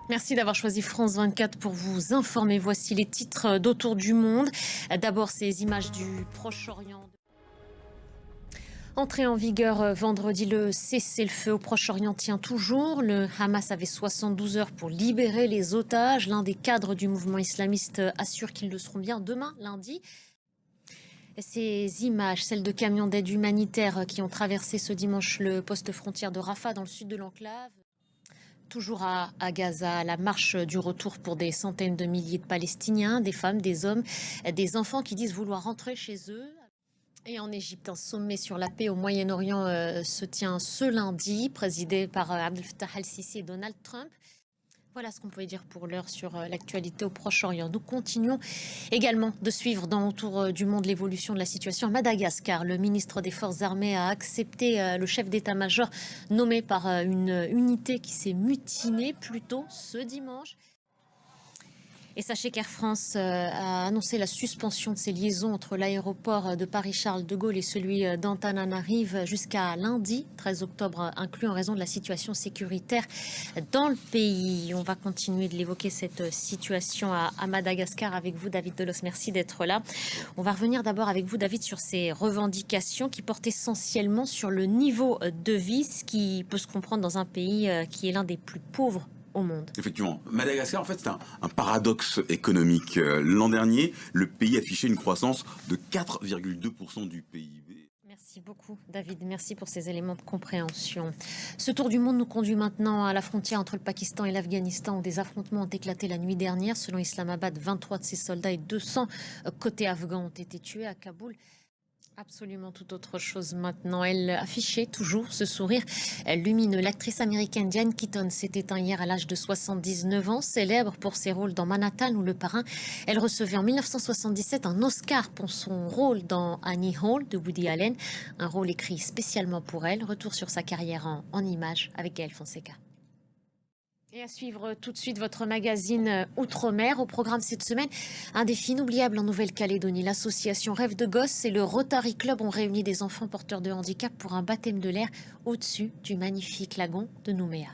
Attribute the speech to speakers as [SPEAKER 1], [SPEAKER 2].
[SPEAKER 1] Merci d'avoir choisi France 24 pour vous informer. Voici les titres d'Autour du monde. D'abord, ces images du Proche-Orient. Entrée en vigueur vendredi, le cessez-le-feu au Proche-Orient tient toujours. Le Hamas avait 72 heures pour libérer les otages. L'un des cadres du mouvement islamiste assure qu'ils le seront bien demain, lundi. Ces images, celles de camions d'aide humanitaire qui ont traversé ce dimanche le poste frontière de Rafah dans le sud de l'enclave. Toujours à Gaza, la marche du retour pour des centaines de milliers de Palestiniens, des femmes, des hommes, des enfants qui disent vouloir rentrer chez eux. Et en Égypte, un sommet sur la paix au Moyen-Orient se tient ce lundi, présidé par Abdel Fattah al-Sisi et Donald Trump. Voilà ce qu'on pouvait dire pour l'heure sur l'actualité au Proche-Orient. Nous continuons également de suivre dans Autour du monde l'évolution de la situation à Madagascar. Le ministre des Forces armées a accepté le chef d'état-major nommé par une unité qui s'est mutinée plus tôt ce dimanche. Et sachez qu'Air France a annoncé la suspension de ses liaisons entre l'aéroport de Paris-Charles de Gaulle et celui d'Antananarive jusqu'à lundi 13 octobre inclus en raison de la situation sécuritaire dans le pays. On va continuer de l'évoquer cette situation à Madagascar avec vous, David Delos. Merci d'être là. On va revenir d'abord avec vous, David, sur ces revendications qui portent essentiellement sur le niveau de vie, ce qui peut se comprendre dans un pays qui est l'un des plus pauvres au monde.
[SPEAKER 2] Effectivement, Madagascar, en fait, c'est un paradoxe économique. L'an dernier, le pays affichait une croissance de 4,2% du PIB.
[SPEAKER 1] Merci beaucoup, David. Merci pour ces éléments de compréhension. Ce tour du monde nous conduit maintenant à la frontière entre le Pakistan et l'Afghanistan, où des affrontements ont éclaté la nuit dernière. Selon Islamabad, 23 de ses soldats et 200 côté afghan ont été tués à Kaboul. Absolument tout autre chose maintenant. Elle affichait toujours ce sourire lumineux. L'actrice américaine Diane Keaton s'est éteinte hier à l'âge de 79 ans, célèbre pour ses rôles dans Manhattan ou Le Parrain. Elle recevait en 1977 un Oscar pour son rôle dans Annie Hall de Woody Allen, un rôle écrit spécialement pour elle. Retour sur sa carrière en images avec Gaël Fonseca. Et à suivre tout de suite votre magazine Outre-mer. Au programme cette semaine, un défi inoubliable en Nouvelle-Calédonie. L'association Rêve de Gosse et le Rotary Club ont réuni des enfants porteurs de handicap pour un baptême de l'air au-dessus du magnifique lagon de Nouméa.